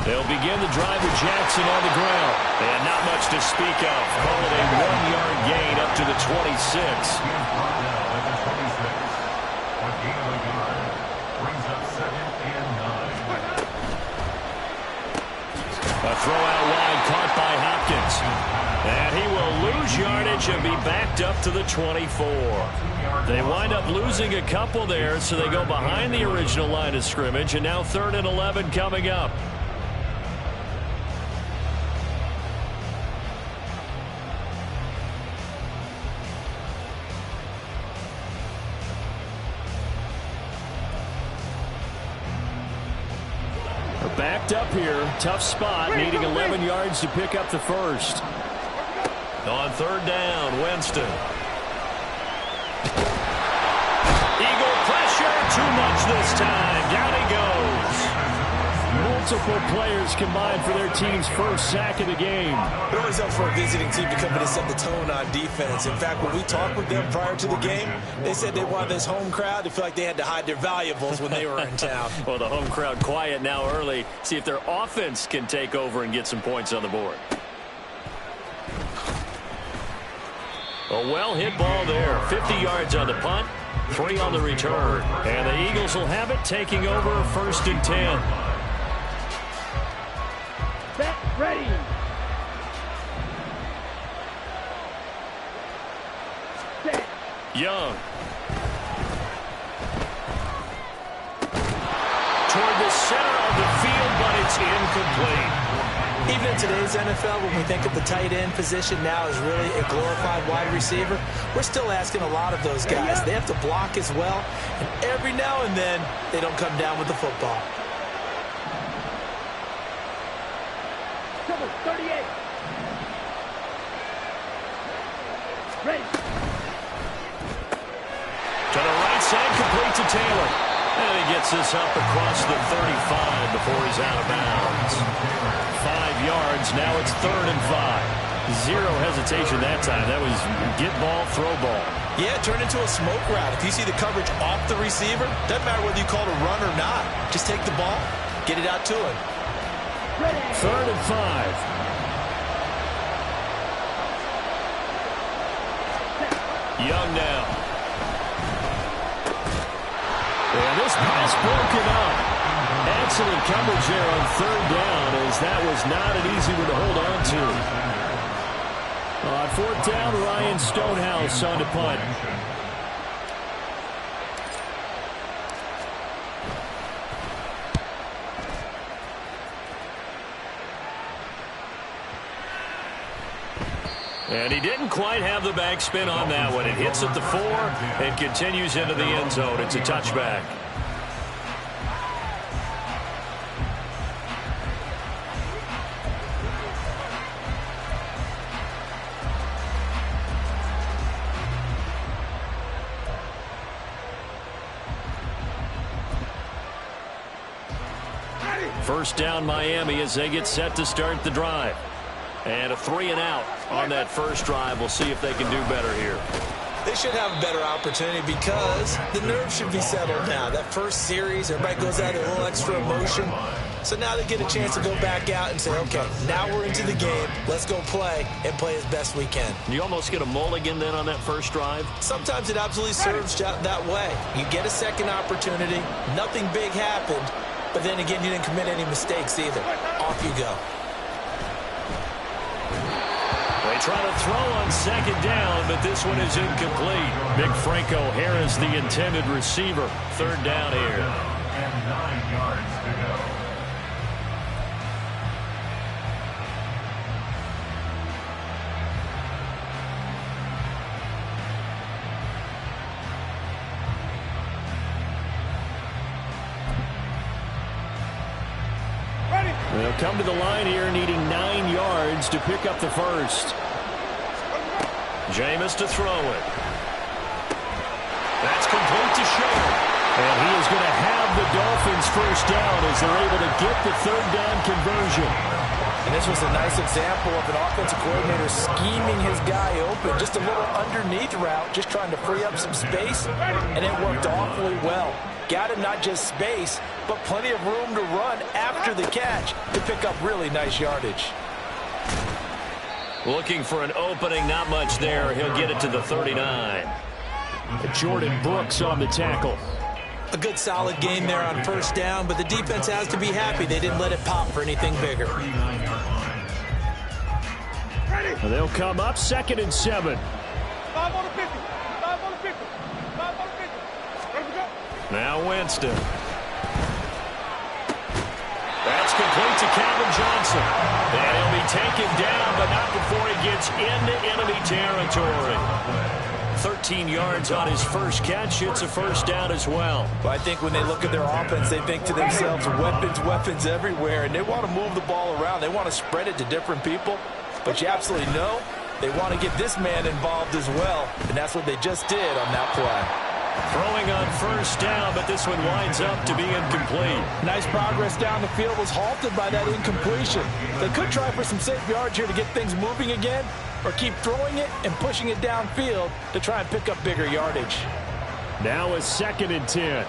They'll begin the drive with Jackson on the ground. And not much to speak of. Call it a 1-yard gain up to the 26. A throw out wide caught by Hopkins. And he will lose yardage and be backed up to the 24. They wind up losing a couple there, so they go behind the original line of scrimmage, and now 3rd and 11 coming up. Backed up here, tough spot, needing 11 yards to pick up the first. On 3rd down, Winston. Eagle pressure, too much this time. Down he goes. Multiple players combined for their team's first sack of the game. It always helps for a visiting team to come in and set the tone on defense. In fact, when we talked with them prior to the game, they said they wanted this home crowd to feel like they had to hide their valuables when they were in town. Well, the home crowd quiet now early. See if their offense can take over and get some points on the board. A well-hit ball there. 50 yards on the punt, 3 on the return. And the Eagles will have it, taking over 1st and 10. Set, ready. Set. Young. Toward the center of the field, but it's incomplete. Even in today's NFL, when we think of the tight end position now as really a glorified wide receiver, we're still asking a lot of those guys. They have to block as well, and every now and then, they don't come down with the football. Cover 38. Ready. To the right side, complete to Taylor. And he gets this up across the 35 before he's out of bounds. 5 yards, now it's 3rd and 5. Zero hesitation that time. That was get ball, throw ball. Yeah, turn into a smoke route. If you see the coverage off the receiver, doesn't matter whether you call it a run or not. Just take the ball, get it out to him. 3rd and 5. Young now. And this pass broken up. Excellent coverage there on 3rd down, as that was not an easy one to hold on to. On 4th down, Ryan Stonehouse on to punt. And he didn't quite have the backspin on that one. It hits at the 4 and continues into the end zone. It's a touchback. First down, Miami, as they get set to start the drive. And a 3 and out on that first drive. We'll see if they can do better here. They should have a better opportunity because the nerves should be settled now. That first series, everybody goes out with a little extra emotion. So now they get a chance to go back out and say, okay, now we're into the game. Let's go play and play as best we can. You almost get a mulligan then on that first drive? Sometimes it absolutely serves that way. You get a second opportunity. Nothing big happened. But then again, you didn't commit any mistakes either. Off you go. They try to throw on 2nd down, but this one is incomplete. Big Franco Harris, the intended receiver. 3rd down here. And 9 yards to go. They'll come to the line here needing 9 yards to pick up the first. Jameis to throw it. That's complete to Shaw. And he is going to have the Dolphins first down as they're able to get the 3rd down conversion. And this was a nice example of an offensive coordinator scheming his guy open. Just a little underneath route, just trying to free up some space, and it worked awfully well. got him not just space, but plenty of room to run after the catch to pick up really nice yardage. Looking for an opening, not much there. He'll get it to the 39. Jordan Brooks on the tackle. A good solid game there on first down, but the defense has to be happy they didn't let it pop for anything bigger. They'll come up 2nd and 7. 5 on the 50. 5 on the 50. 5 on the 50. Ready to go. Now Winston. That's complete to Calvin Johnson. And he'll be taken down, but not before he gets into enemy territory. 13 yards on his first catch. It's a first down as well. Well, I think when they look at their offense, they think to themselves, weapons, weapons everywhere, and they want to move the ball around. They want to spread it to different people. But you absolutely know they want to get this man involved as well, and that's what they just did on that play. Throwing on first down, but this one winds up to be incomplete. Nice progress down the field was halted by that incompletion. They could try for some safe yards here to get things moving again, or keep throwing it and pushing it downfield to try and pick up bigger yardage. Now a 2nd and 10.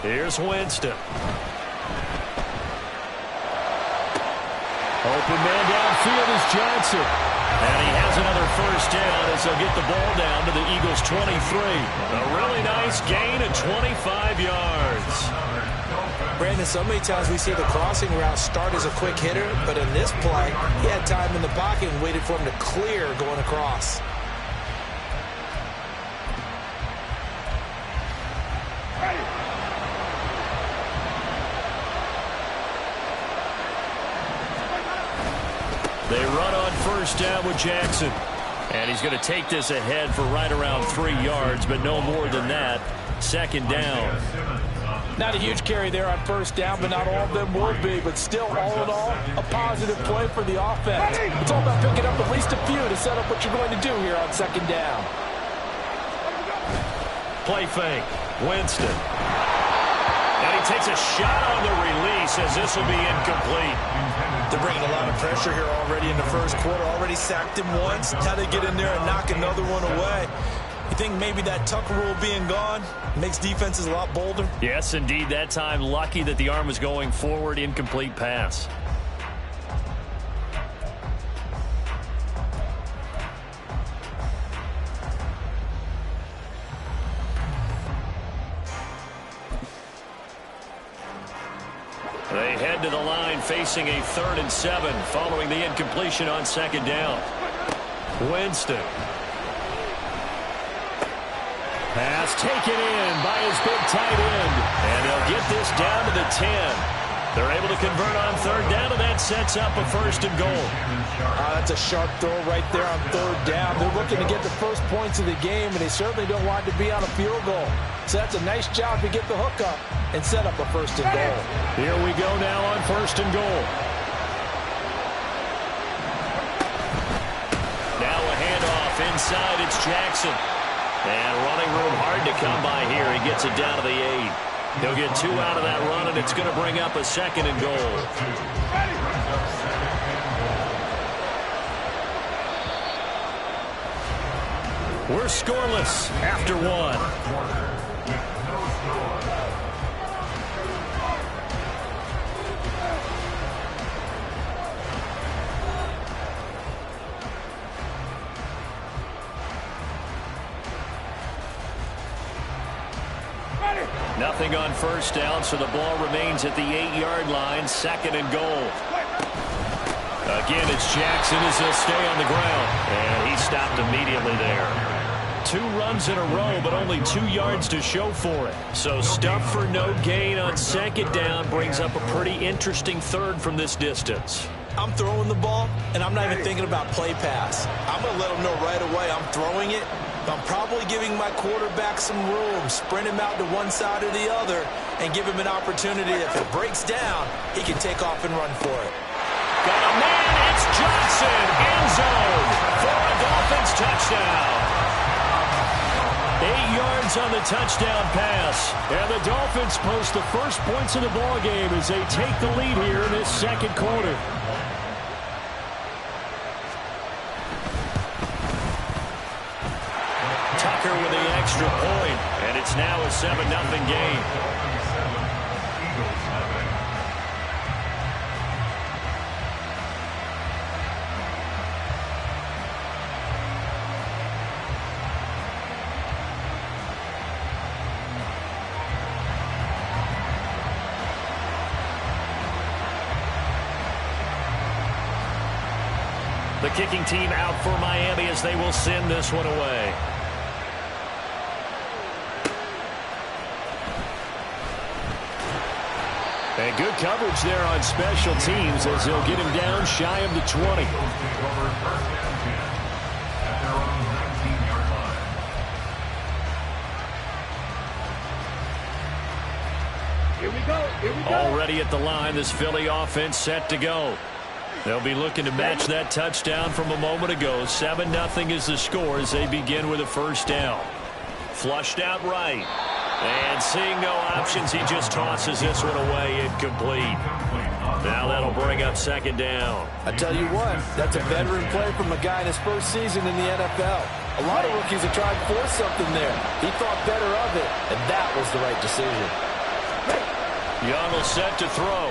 Here's Winston. Open man downfield is Johnson. And he has another first down as they'll get the ball down to the Eagles' 23. A really nice gain of 25 yards. Brandon, so many times we see the crossing route start as a quick hitter, but in this play, he had time in the pocket and waited for him to clear going across. They run on first down with Jackson. And he's going to take this ahead for right around 3 yards, but no more than that. 2nd down. Not a huge carry there on first down, but not all of them will be. But still, all in all, a positive play for the offense. It's all about picking up at least a few to set up what you're going to do here on 2nd down. Play fake. Winston. And he takes a shot on the release as this will be incomplete. They're bringing a lot of pressure here already in the first quarter. Already sacked him once. Now they get in there and knock another one away. You think maybe that Tucker rule being gone makes defenses a lot bolder? Yes, indeed. That time, lucky that the arm was going forward. Incomplete pass. They head to the line facing a 3rd and 7 following the incompletion on 2nd down. Winston. Pass taken in by his big tight end. And they'll get this down to the 10. They're able to convert on 3rd down, and that sets up a 1st and goal. That's a sharp throw right there on 3rd down. They're looking to get the first points of the game, and they certainly don't want it to be on a field goal. So that's a nice job to get the hook up and set up a 1st and goal. Here we go now on 1st and goal. Now a handoff inside. It's Jackson. And running room hard to come by here. He gets it down to the 8. He'll get 2 out of that run, and it's going to bring up a 2nd and goal. We're scoreless after 1. Nothing on first down, so the ball remains at the 8-yard line. 2nd and goal. Again, it's Jackson as he'll stay on the ground. And he stopped immediately there. 2 runs in a row, but only 2 yards to show for it. So stuff for no gain on 2nd down brings up a pretty interesting 3rd from this distance. I'm throwing the ball, and I'm not even thinking about play pass. I'm going to let them know right away I'm throwing it. I'm probably giving my quarterback some room, sprint him out to one side or the other, and give him an opportunity. If it breaks down, he can take off and run for it. Got a man, it's Johnson, end zone for a Dolphins touchdown. 8 yards on the touchdown pass. And the Dolphins post the first points of the ball game as they take the lead here in this 2nd quarter. Walker with the extra point, and it's now a 7-0 game. Eagles have it. The kicking team out for Miami as they will send this one away. And good coverage there on special teams as they'll get him down shy of the 20. Eagles take over first and 10 at their own 19-yard line. Here we go. Here we go. Already at the line, this Philly offense set to go. They'll be looking to match that touchdown from a moment ago. 7-0 is the score as they begin with a first down. Flushed out right. And seeing no options, he just tosses this one away incomplete. Now that'll bring up second down. I tell you what, that's a veteran play from a guy in his first season in the NFL. A lot of rookies have tried to force something there. He thought better of it, and that was the right decision. Young will set to throw.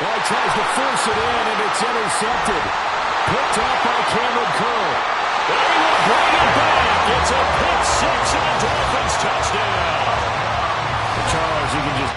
Well, he tries to force it in, and it's intercepted. Picked off by Cameron Curl. They will bring it back. It's a pick six and a Dolphins touchdown. Charles, you can just...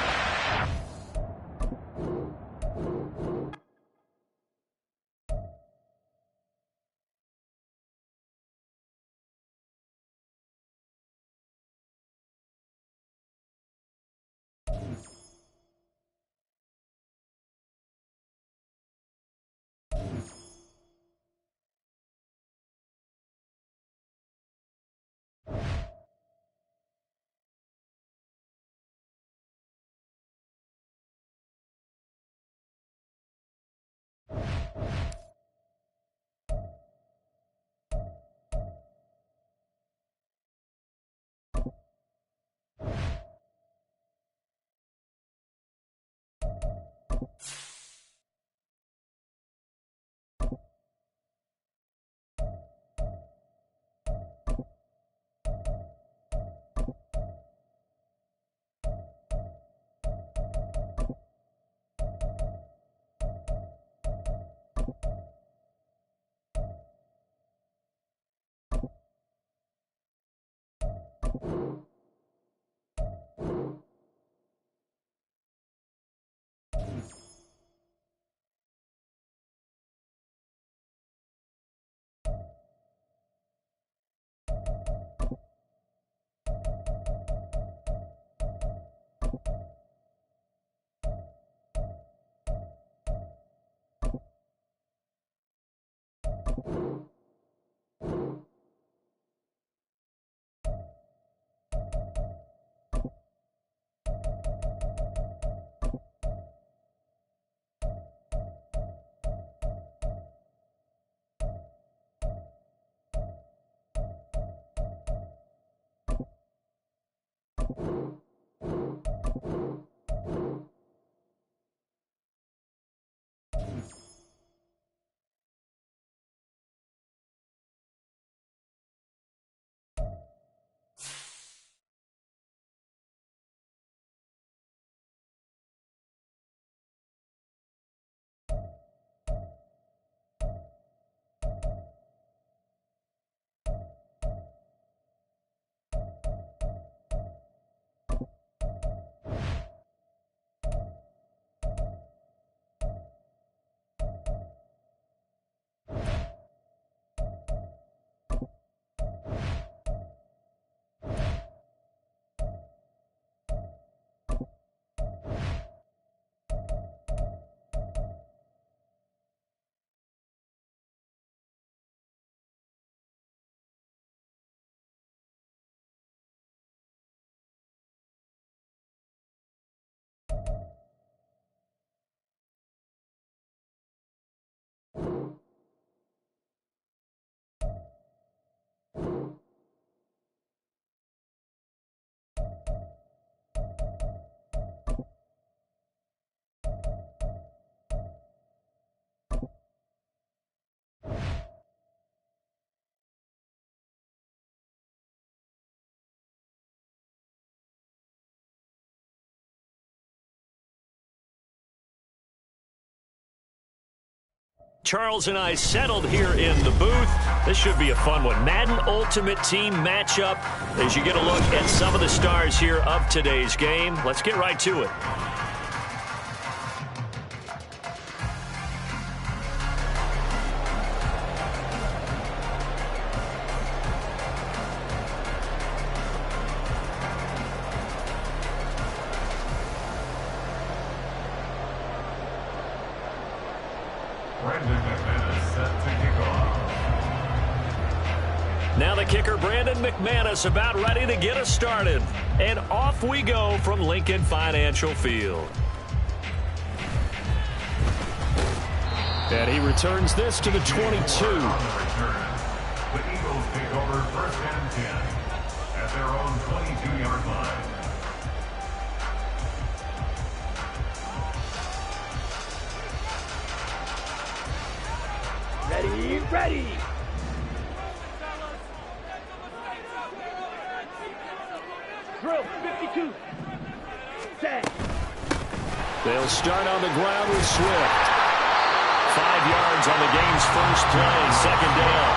Charles and I settled here in the booth. This should be a fun one. Madden Ultimate Team matchup as you get a look at some of the stars here of today's game. Let's get right to it. Now the kicker, Brandon McManus, about ready to get us started. And off we go from Lincoln Financial Field. And he returns this to the 22. The Eagles take over 1st and 10 at their own 22-yard line. Ready. Drill, 52. Set. They'll start on the ground with Swift. 5 yards on the game's first play, second down.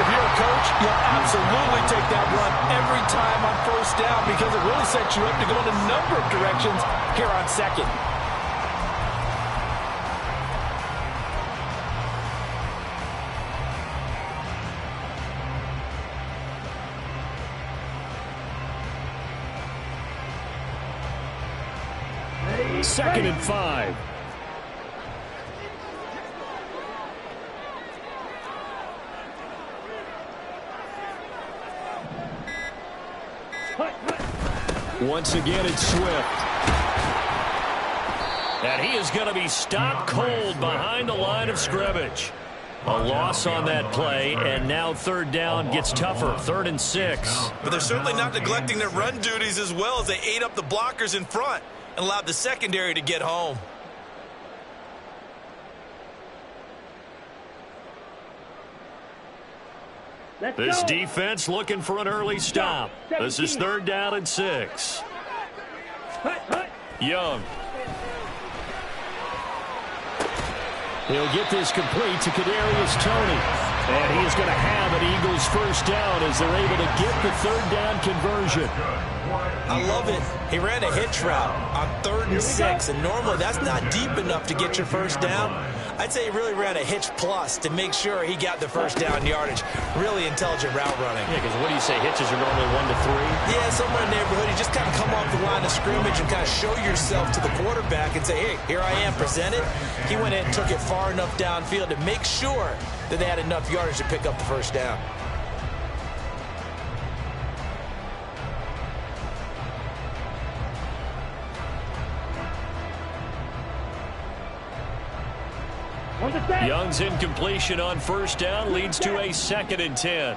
If you're a coach, you'll absolutely take that run every time on first down because it really sets you up to go in a number of directions here on second. Second and 5. Once again, it's Swift. And he is going to be stopped cold behind the line of scrimmage. A loss on that play, and now third down gets tougher, 3rd and 6. But they're certainly not neglecting their run duties as well as they ate up the blockers in front and allowed the secondary to get home. This defense looking for an early stop. This is 3rd down and 6. Young. He'll get this complete to Kadarius Toney. And he is going to have an Eagles first down as they're able to get the 3rd down conversion. I love it. He ran a hitch route on 3rd and 6, and normally that's not deep enough to get your first down. I'd say he really ran a hitch plus to make sure he got the first down yardage. Really intelligent route running. Yeah, because what do you say, hitches are normally 1 to 3? Yeah, somewhere in the neighborhood. You just kind of come off the line of scrimmage and kind of show yourself to the quarterback and say, hey, here I am, present it. He went in and took it far enough downfield to make sure that they had enough yardage to pick up the first down. Young's incompletion on first down leads to a 2nd and 10.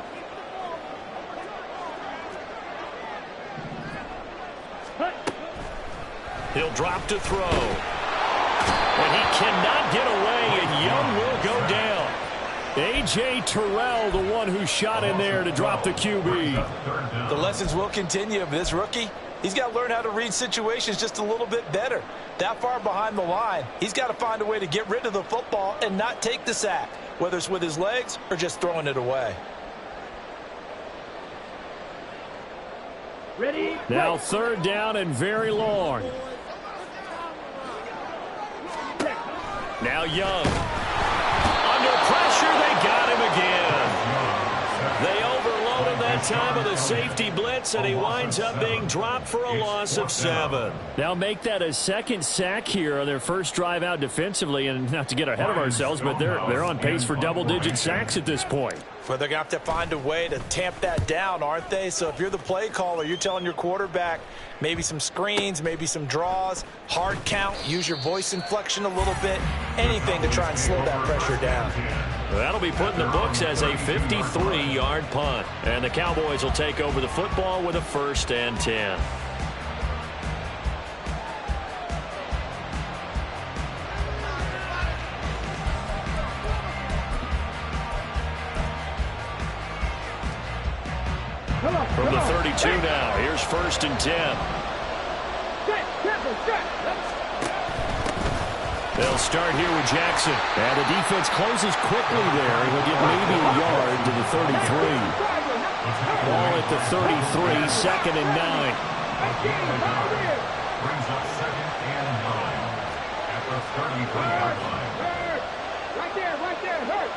He'll drop to throw. And he cannot get away, and Young will go down. A.J. Terrell, the one who shot in there to drop the QB. The lessons will continue of this rookie. He's got to learn how to read situations just a little bit better. That far behind the line, he's got to find a way to get rid of the football and not take the sack, whether it's with his legs or just throwing it away. Ready. Now 3rd down and very long. Now Young. Under pressure, they got him again. They overloaded that time with a safety blitz, and he winds up being dropped for a loss of 7. Now make that a 2nd sack here on their first drive out defensively, and not to get ahead of ourselves, but they're on pace for double-digit sacks at this point. But they're going to have to find a way to tamp that down, aren't they? So if you're the play caller, you're telling your quarterback maybe some screens, maybe some draws, hard count, use your voice inflection a little bit, anything to try and slow that pressure down. That'll be put in the books as a 53-yard punt. And the Cowboys will take over the football with a 1st and 10. From the 32 now, here's 1st and 10. They'll start here with Jackson. And the defense closes quickly there. He'll get maybe a yard to the 33. Ball at the 33, 2nd and 9. Brings up 2nd and 9 at the 33-yard line. Right there, hurt.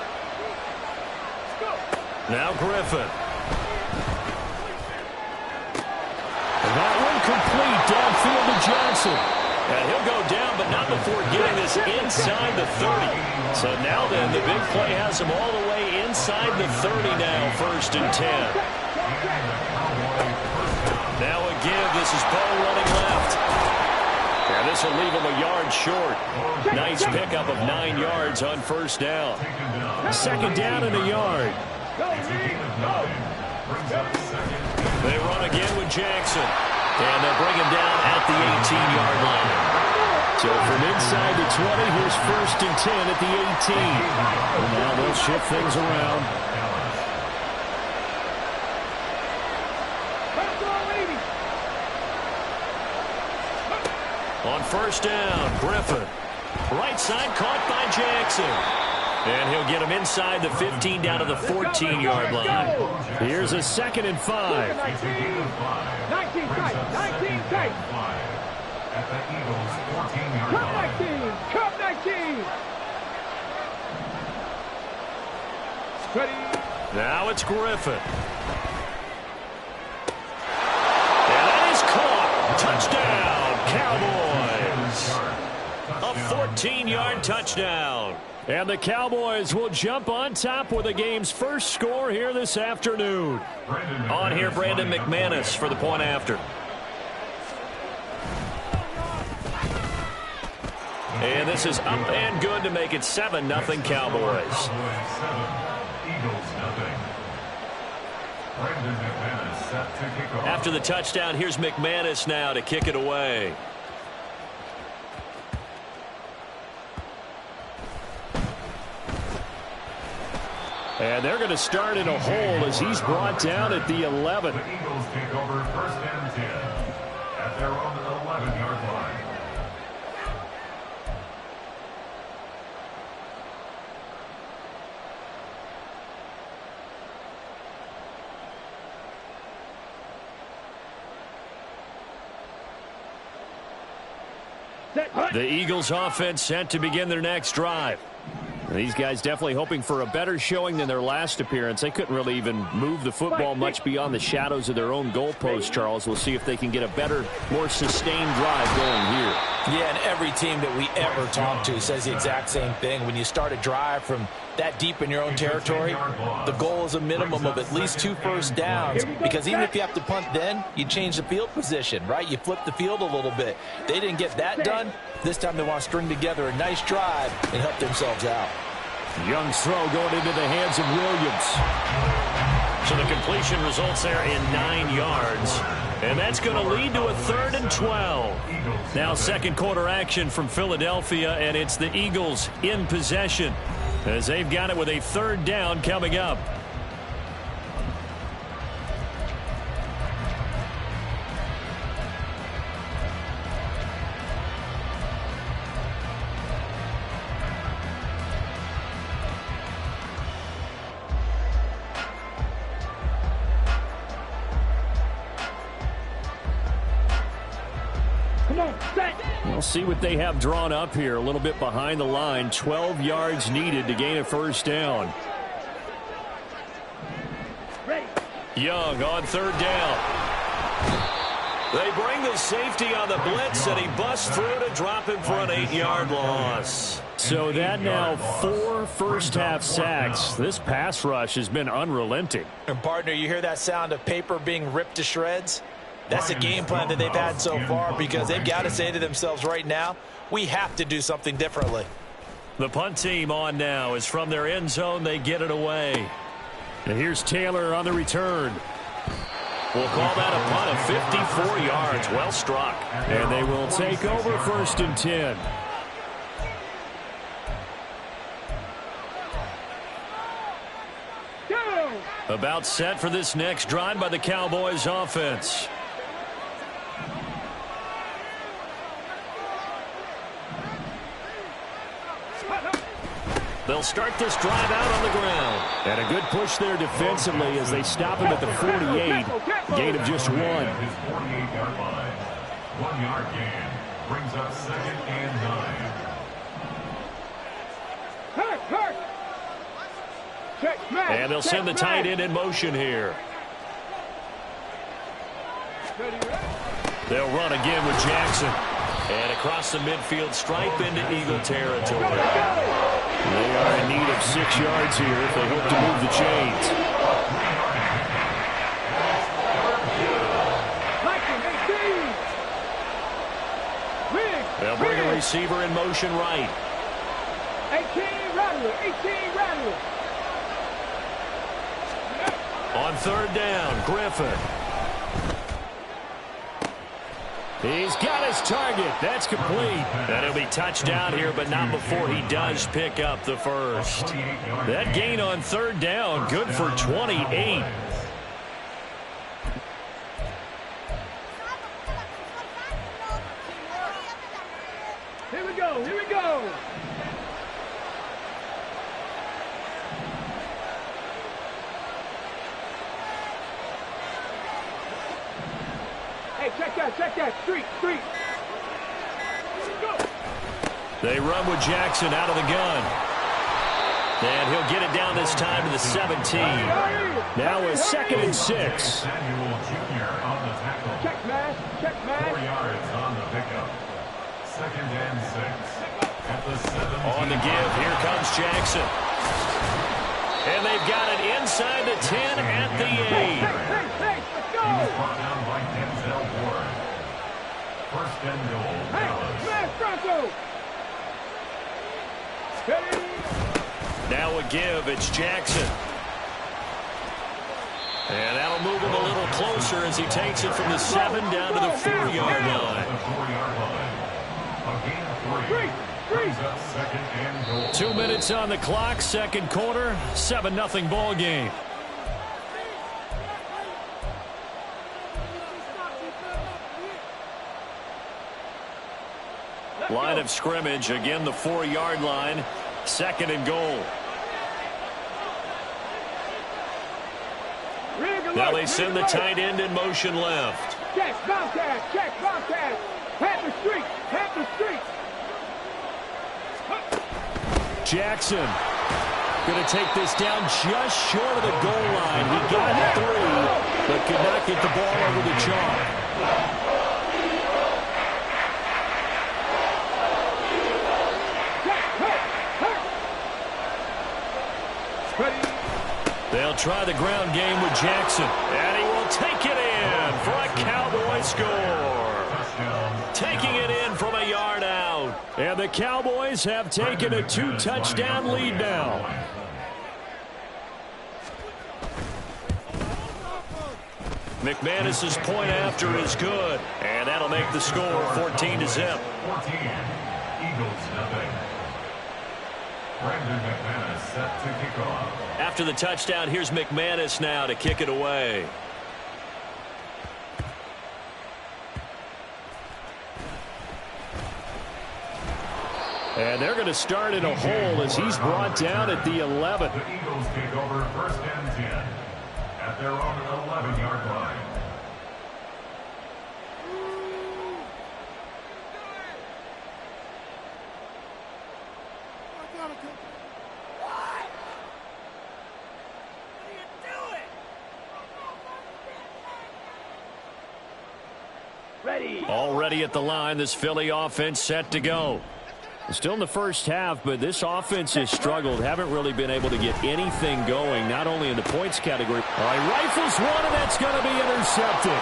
Now Griffin. And that one complete downfield to Johnson. And he'll go down, but not before getting this inside the 30. So now then, the big play has him all the way inside the 30 now, 1st and 10. Now again, this is Bo running left. And this will leave him a yard short. Nice pickup of 9 yards on 1st down. 2nd down and a yard. They run again with Jackson. And they'll bring him down at the 18-yard line. So from inside the 20, here's 1st and 10 at the 18. And now they'll shift things around. On 1st down, Griffin. Right side caught by Jackson. And he'll get him inside the 15 down to the 14-yard line. Here's a 2nd and 5. 19 tight. At the Eagles' 14-yard line. Come 19. Ready. Now it's Griffin. And that is caught. Touchdown, Cowboys. A 14-yard touchdown. And the Cowboys will jump on top with the game's first score here this afternoon. On here, Brandon McManus for the point after. And this is up and good to make it 7-0 Cowboys. After the touchdown, here's McManus now to kick it away. And they're going to start in a hole as he's brought down at the 11. The Eagles take over 1st and 10 at their own 11-yard line. The Eagles offense set to begin their next drive. These guys definitely hoping for a better showing than their last appearance. They couldn't really even move the football much beyond the shadows of their own goalpost, Charles. We'll see if they can get a better, more sustained drive going here. Yeah, and every team that we ever talk to says the exact same thing. When you start a drive from that deep in your own territory, the goal is a minimum of at least 2 first downs, because even if you have to punt then, you change the field position, right? You flip the field a little bit. They didn't get that done. This time they want to string together a nice drive and help themselves out. Young's throw going into the hands of Williams. So the completion results there in 9 yards. And that's going to lead to a 3rd and 12. Now 2nd quarter action from Philadelphia, and it's the Eagles in possession as they've got it with a 3rd down coming up. We'll see what they have drawn up here. A little bit behind the line. 12 yards needed to gain a 1st down. Young on 3rd down. They bring the safety on the blitz, and he busts through to drop him for an 8-yard loss. So that now 4 first-half sacks. This pass rush has been unrelenting. And, partner, you hear that sound of paper being ripped to shreds? That's a game plan that they've had so far, because they've got to say to themselves right now, we have to do something differently. The punt team on now is from their end zone. They get it away. And here's Taylor on the return. We'll call that a punt of 54 yards. Well struck. And they will take over 1st and 10. About set for this next drive by the Cowboys offense. They'll start this drive out on the ground. And a good push there defensively as they stop him at the 48. Gain of just 1. His 48-yard line. 1 yard gain brings up 2nd and 9. And they'll send the tight end in motion here. They'll run again with Jackson. And across the midfield stripe into Eagle territory. They are in need of 6 yards here if they hope to move the chains. They'll bring a receiver in motion right. 18 Rattler. On 3rd down, Griffin. He's got his target. That's complete. And he'll be touchdown here, but not before he does pick up the first. That gain on 3rd down, good for 28. Here we go. Hey, check that. Street. Go. They run with Jackson out of the gun. And he'll get it down this time to the 17. Now a 2nd and 6. Samuel Jr. on the tackle. Check man. 4 yards on the pickup. 2nd and 6. At the 17. On the give, here comes Jackson. And they've got it inside the 10 at the 8. Hey, let's He go. was brought down by Denzel Ward. 1st and goal, Dallas. Smash Bronco. Steady. Now a give, it's Jackson. And that'll move him a little closer as he takes it from the 7 down to the 4-yard line. The 4-yard line. A gain of 3. Brings up 2nd and goal. 2 minutes on the clock, 2nd quarter, 7-0 ball game. Line of scrimmage, again the 4-yard line, 2nd and goal. Now they send the tight end in motion left. Check, Bobcat. Panther Street. Jackson going to take this down just short of the goal line. He got 3, but could not get the ball over the chalk. They'll try the ground game with Jackson. And he will take it in for a Cowboy score. Taking it in from a yard out. And the Cowboys have taken a 2-touchdown lead now. McManus's point after is good. And that'll make the score 14-0. 14. Eagles 0. Brandon McManus set to kick off. After the touchdown, here's McManus now to kick it away. And they're going to start in a hole as he's brought down at the 11. The Eagles take over 1st and 10 at their own 11-yard line. Already at the line, this Philly offense set to go. Still in the first half, but this offense has struggled. Haven't really been able to get anything going, not only in the points category. All right, rifles one, and that's going to be intercepted.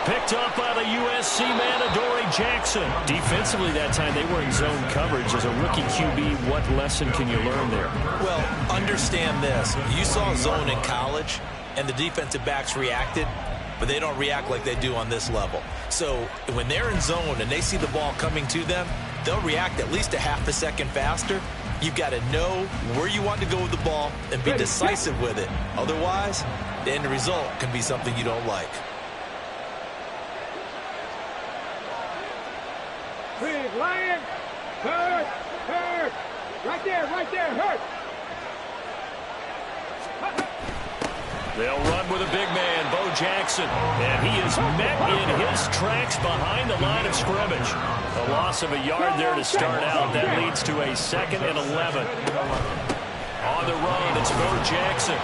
Picked up by the USC man, Adoree Jackson. Defensively that time, they were in zone coverage. As a rookie QB, what lesson can you learn there? Well, understand this. You saw zone in college, and the defensive backs reacted, but they don't react like they do on this level. So when they're in zone and they see the ball coming to them, they'll react at least a half a second faster. You've got to know where you want to go with the ball and be decisive with it. Otherwise, the end result can be something you don't like. Big Lion. Third. Right there, hurt. They'll run with a big man, Bo Jackson. And he is met in his tracks behind the line of scrimmage. A loss of a yard there to start out. That leads to a 2nd and 11. On the run, it's Bo Jackson.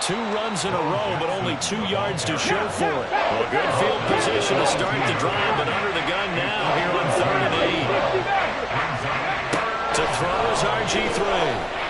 2 runs in a row, but only 2 yards to show for it. Well, good field position to start the drive, but under the gun now here on 3rd and 8. To throw is RG3.